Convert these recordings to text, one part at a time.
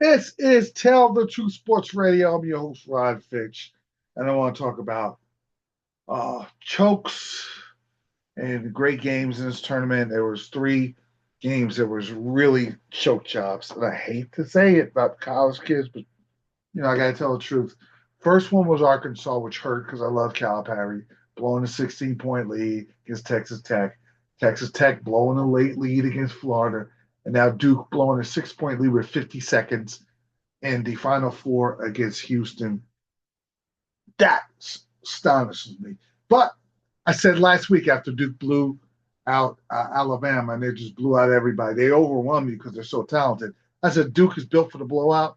This is Tell the Truth Sports Radio. I'm your host, Rod Fitch, and I want to talk about chokes and great games in this tournament. There was three games that was really choke jobs, and I hate to say it about college kids, but I got to tell the truth. First one was Arkansas, which hurt because I love Calipari blowing a 16-point lead against Texas Tech. Texas Tech blowing a late lead against Florida, and now Duke blowing a 6-point lead with 50 seconds in the Final Four against Houston. That astonishes me. But I said last week after Duke blew out Alabama and they just blew out everybody, they overwhelmed me because they're so talented. I said Duke is built for the blowout.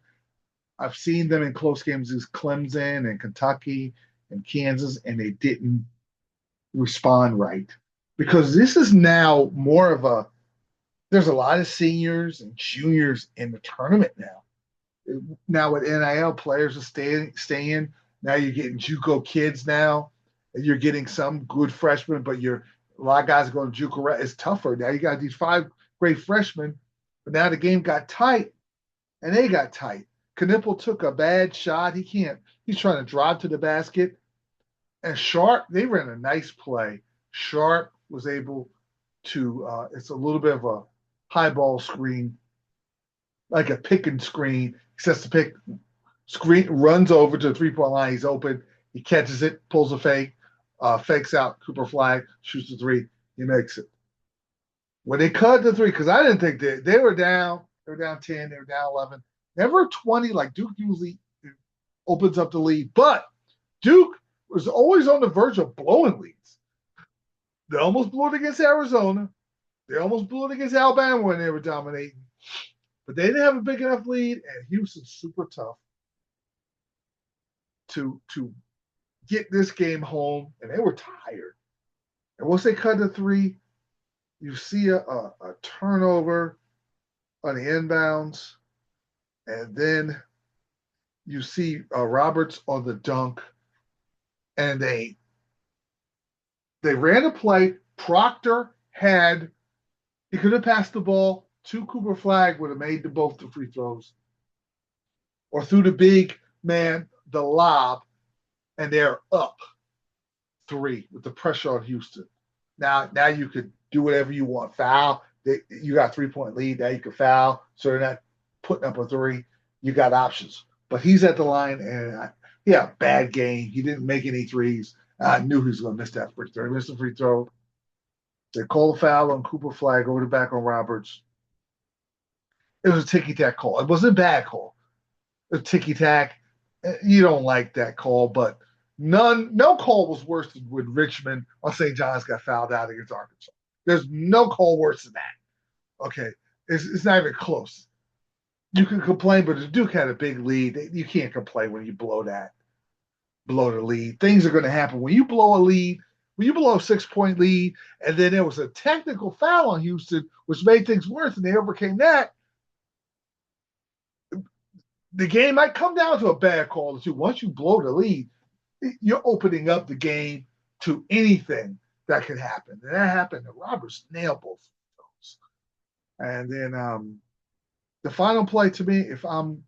I've seen them in close games against Clemson and Kentucky and Kansas, and they didn't respond right because this is now more of a. There's a lot of seniors and juniors in the tournament now. Now with NIL, players are staying. Now you're getting JUCO kids now, and you're getting some good freshmen, but a lot of guys are going to JUCO. It's tougher now. You got these five great freshmen, but now the game got tight, and they got tight. Knipple took a bad shot. He's trying to drive to the basket, and Sharp, they ran a nice play. Sharp was able to. It's a little bit of a high ball screen, like a pick and screen. He sets the pick, screen, runs over to the 3-point line. He's open. He catches it, pulls a fake, fakes out. Cooper Flag shoots the three. He makes it. When they cut the three, because I didn't think they were down. They were down 10. They were down 11. Never 20 like Duke usually opens up the lead. But Duke was always on the verge of blowing leads. They almost blew it against Arizona. They almost blew it against Alabama when they were dominating. But they didn't have a big enough lead, and Houston's super tough to get this game home, and they were tired. And once they cut the three, you see a turnover on the inbounds, and then you see Roberts on the dunk, and they ran a play. Proctor he could have passed the ball to Cooper Flag, would have made both the free throws, or through the big man, the lob, and they're up 3 with the pressure on Houston. Now you could do whatever you want. Foul. You got 3-point lead. Now you can foul, so they're not putting up a 3. You got options. But he's at the line, and he had a bad game. He didn't make any threes. I knew he was going to miss that free throw. He missed the free throw. They called a foul on Cooper Flag over the back on Roberts. It was a ticky-tack call. It wasn't a bad call. A ticky-tack. You don't like that call, but no call was worse than when Richmond on St. John's got fouled out against Arkansas. There's no call worse than that. Okay, it's not even close. You can complain, but the Duke had a big lead. You can't complain when you blow the lead. Things are going to happen when you blow a lead. When you blow a 6-point lead, and then there was a technical foul on Houston, which made things worse, and they overcame that. The game might come down to a bad call or two. Once you blow the lead, you're opening up the game to anything that could happen. And that happened. Roberts nailed both of those. And then the final play to me, if I'm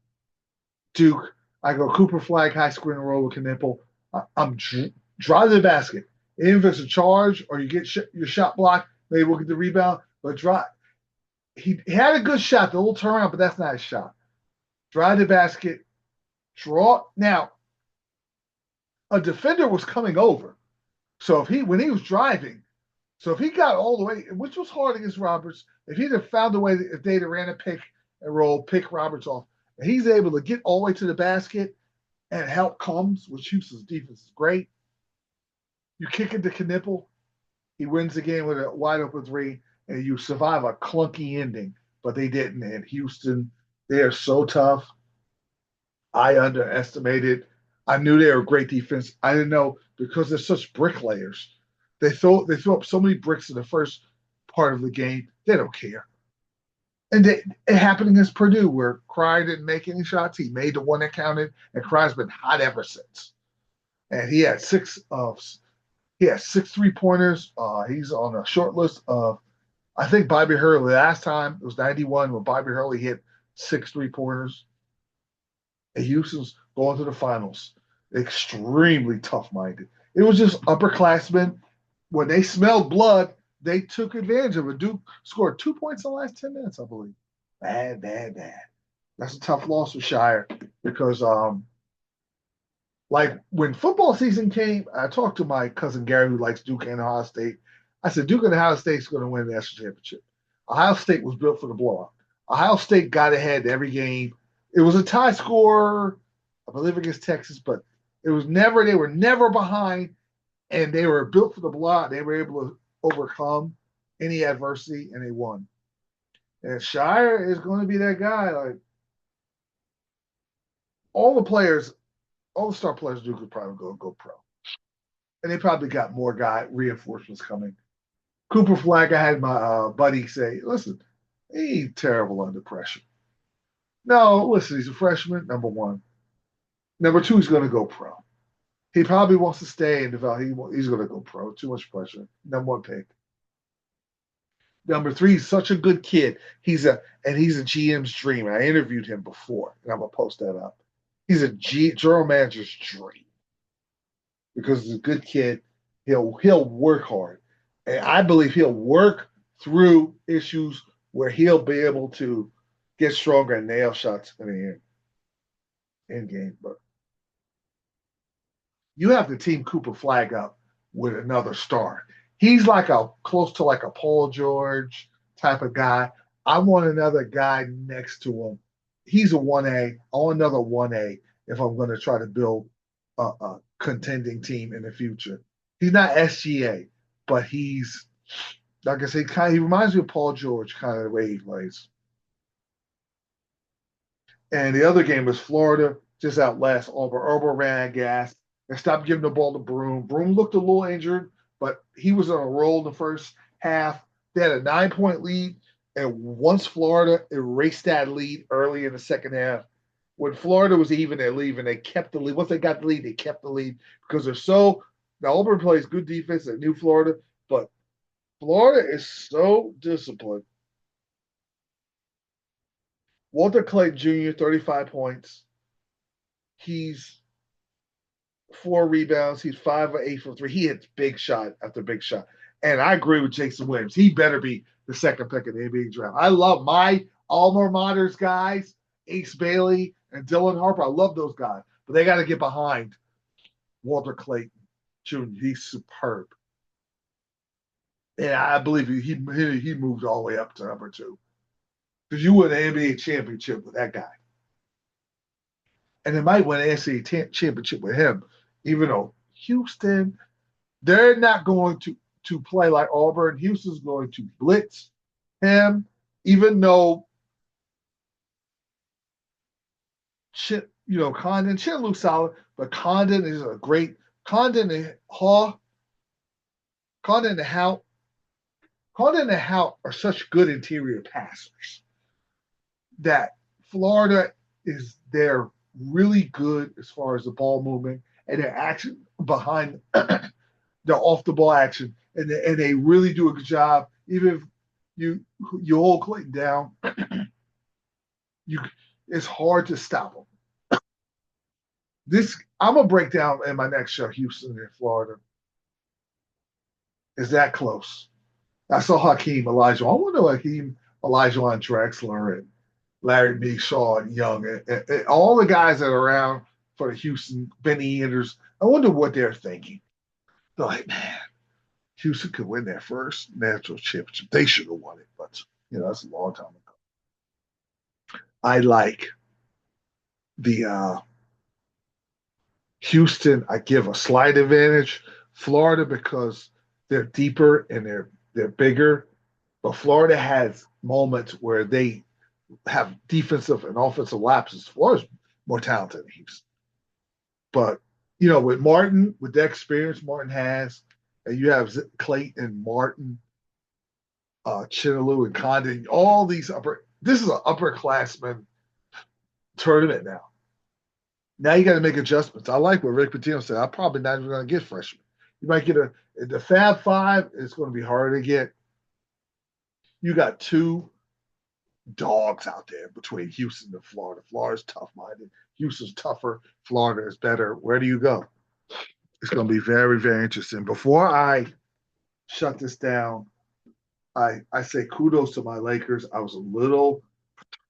Duke, I go Cooper Flag, high screen roll with Knipple. I'm drive to the basket. Even if it's a charge or you get your shot blocked, maybe we'll get the rebound. But drive. He had a good shot, the little turnaround, but that's not his shot. Drive the basket, draw. Now, a defender was coming over. So when he was driving, so if he got all the way, which was hard against Roberts, if he'd have found a way, if they'd have ran a pick and roll, pick Roberts off, and he's able to get all the way to the basket and help comes, which Houston's defense is great. You kick it to Knipple, he wins the game with a wide open 3, and you survive a clunky ending. But they didn't. And Houston, they are so tough. I underestimated. I knew they were a great defense. I didn't know because they're such bricklayers. They throw up so many bricks in the first part of the game. They don't care. And it happened against Purdue where Cry didn't make any shots. He made the one that counted, and Cry's been hot ever since. And he had 6 3-pointers. He's on a short list of, I think Bobby Hurley last time it was 91 when Bobby Hurley hit 6 3-pointers. and Houston's going to the finals. Extremely tough-minded. It was just upperclassmen. When they smelled blood, they took advantage of it. Duke scored 2 points in the last 10 minutes, I believe. Bad, bad, bad. That's a tough loss for Shire because like when football season came, I talked to my cousin Gary, who likes Duke and Ohio State. I said, Duke and Ohio State's going to win the national championship. Ohio State was built for the blowout. Ohio State got ahead every game. It was a tie score, I believe, against Texas, but they were never behind, and they were built for the blowout. They were able to overcome any adversity, and they won. And Shire is going to be that guy. Like all the players, all the star players, Duke could probably go pro. And they probably got more reinforcements coming. Cooper Flag, I had my buddy say, listen, he ain't terrible under pressure. No, listen, he's a freshman, number one. Number two, he's going to go pro. He probably wants to stay and develop. He's going to go pro. Too much pressure. Number one pick. Number three, he's such a good kid. He's a GM's dream. I interviewed him before, and I'm gonna post that up. He's a general manager's dream because he's a good kid. He'll work hard, and I believe he'll work through issues where he'll be able to get stronger and nail shots in the end game. But you have to team Cooper Flag up with another star. He's like close to like a Paul George type of guy. I want another guy next to him. He's a 1A. I want another 1A if I'm going to try to build a contending team in the future. He's not SGA, but he's, like I say, he reminds me of Paul George, kind of the way he plays. And the other game was Florida just outlast Auburn. Auburn ran out of gas. They stopped giving the ball to Broome. Broome looked a little injured, but he was on a roll in the first half. They had a 9-point lead, and once Florida erased that lead early in the second half, when Florida was even at leaving, they kept the lead. Once they got the lead, they kept the lead because now Auburn plays good defense at New Florida, but Florida is so disciplined. Walter Clayton Jr., 35 points. He's 4 rebounds. He's 5 or 8 from 3. He hits big shot after big shot. And I agree with Jason Williams. He better be the second pick in the NBA draft. I love my alma mater's guys, Ace Bailey and Dylan Harper. I love those guys. But they got to get behind Walter Clayton Jr. He's superb. And I believe he moved all the way up to number 2. Because you win an NBA championship with that guy. And they might win an NCAA championship with him, even though Houston, they're not going to play like Auburn. Houston's going to blitz him, even though Condon, Chinlew's solid, but Condon is a great Condon and Haw. Condon and Hout are such good interior passers that Florida is there really good as far as the ball movement and their action behind the off the ball action, and they really do a good job. Even if you hold Clayton down, it's hard to stop them. I'm gonna break down in my next show Houston and Florida. Is that close? I saw Hakeem Olajuwon. I wonder Hakeem Olajuwon, Drexler, and Larry B. Shaw and Young, and all the guys that are around for the Houston, Benny Anders. I wonder what they're thinking. They're like, man, Houston could win their first national championship. They should have won it, but that's a long time ago. I like the Houston. I give a slight advantage. Florida because they're deeper and they're bigger, but Florida has moments where they have defensive and offensive lapses. Florida's more talented than Houston. But, with Martin, with the experience Martin has, and you have Clayton and Martin, Chinaloo and Condon, all these this is an upperclassman tournament now. Now you got to make adjustments. I like what Rick Pitino said. I'm probably not even going to get freshmen. You might get the Fab Five, it's going to be hard to get. You got 2 dogs out there between Houston and Florida. Florida's tough minded. Houston's tougher. Florida is better. Where do you go? It's going to be very, very interesting. Before I shut this down, I say kudos to my Lakers. I was a little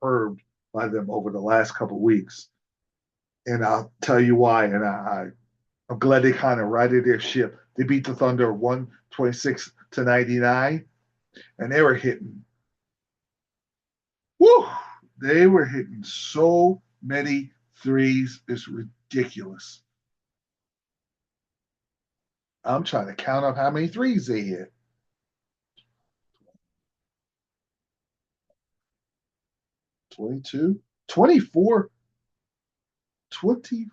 perturbed by them over the last couple of weeks. And I'll tell you why. And I'm glad they kind of righted their ship. They beat the Thunder 126-99, and they were hitting. Woo! They were hitting so many threes. It's ridiculous. I'm trying to count up how many threes they hit. 22, 24, 20,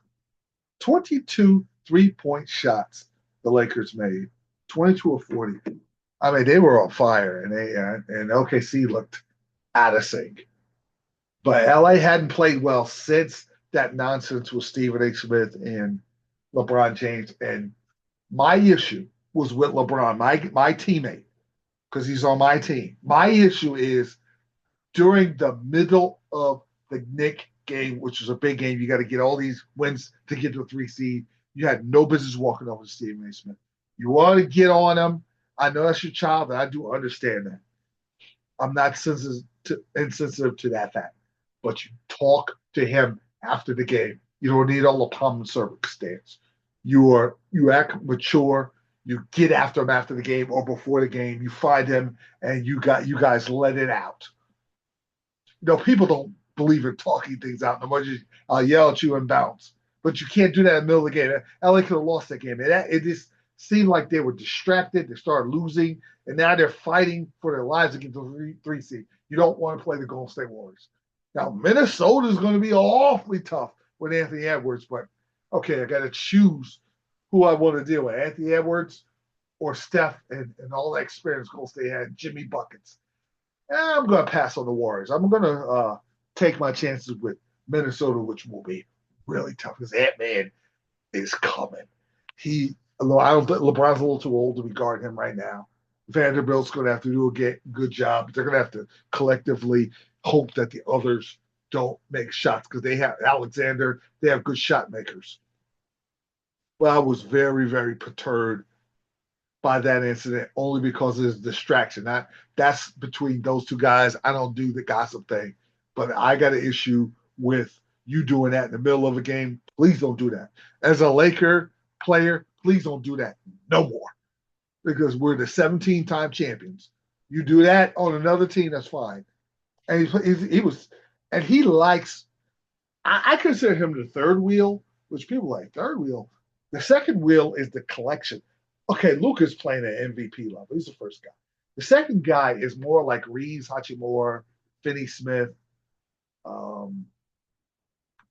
22 3-point shots the Lakers made. 22 of 40. I mean, they were on fire, and OKC looked out of sync. But LA hadn't played well since that nonsense with Stephen A. Smith and LeBron James. And my issue was with LeBron, my teammate, because he's on my team. My issue is during the middle of the Knick game, which was a big game, you got to get all these wins to get to a 3 seed. You had no business walking over to Stephen A. Smith. You want to get on him. I know that's your child, and I do understand that. I'm not insensitive to that fact. But you talk to him after the game. You don't need all the pomp and circumstance. You act mature. You get after him after the game or before the game. You find him and you guys let it out. People don't believe in talking things out. No much I'll yell at you and bounce. But you can't do that in the middle of the game. LA could have lost that game. It just seemed like they were distracted. They started losing, and now they're fighting for their lives against the 3 seed. You don't want to play the Golden State Warriors. Now, Minnesota is going to be awfully tough with Anthony Edwards, but okay, I got to choose who I want to deal with, Anthony Edwards or Steph and all that experience Golden State had, Jimmy Buckets. I'm going to pass on the Warriors. I'm going to take my chances with Minnesota, which will be really tough because Ant-Man is coming. I don't think LeBron's a little too old to be guarding him right now. Vanderbilt's going to have to do a good job. They're going to have to collectively hope that the others don't make shots because they have Alexander. They have good shot makers. Well, I was very, very perturbed by that incident only because of his distraction. That's between those two guys. I don't do the gossip thing, but I got an issue with you doing that in the middle of a game. Please don't do that. As a Laker player, please don't do that no more because we're the 17-time champions. You do that on another team, that's fine. And he was, and he likes. I consider him the third wheel, which people like third wheel. The second wheel is the collection. Okay, Luka's playing at MVP level. He's the first guy. The second guy is more like Reeves, Hachimura, Finney Smith, and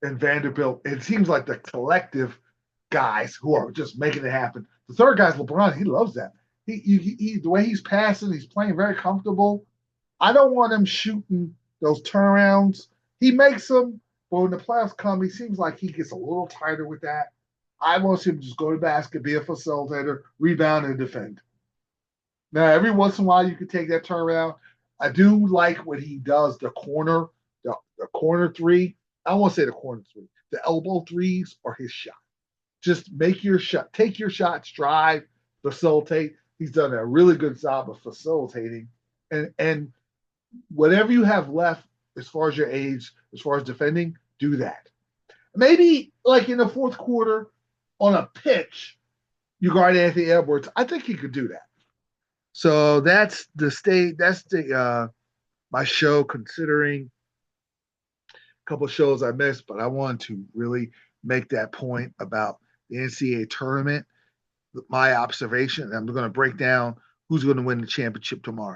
Vanderbilt. It seems like the collective guys who are just making it happen. The third guy's LeBron. He loves that. He the way he's passing, he's playing very comfortable. I don't want him shooting those turnarounds. He makes them, but when the playoffs come, he seems like he gets a little tighter with that. I want him to just go to basket, be a facilitator, rebound, and defend. Now, every once in a while, you can take that turnaround. I do like when he does the corner three. I don't want to say the corner three. The elbow threes are his shot. Just make your shot. Take your shots, drive, facilitate. He's done a really good job of facilitating. And whatever you have left as far as your age, as far as defending, do that. Maybe like in the fourth quarter on a pitch, you guard Anthony Edwards. I think he could do that. So that's the state. That's the my show. Considering a couple of shows I missed, but I wanted to really make that point about the NCAA tournament. My observation, and I'm going to break down who's going to win the championship tomorrow.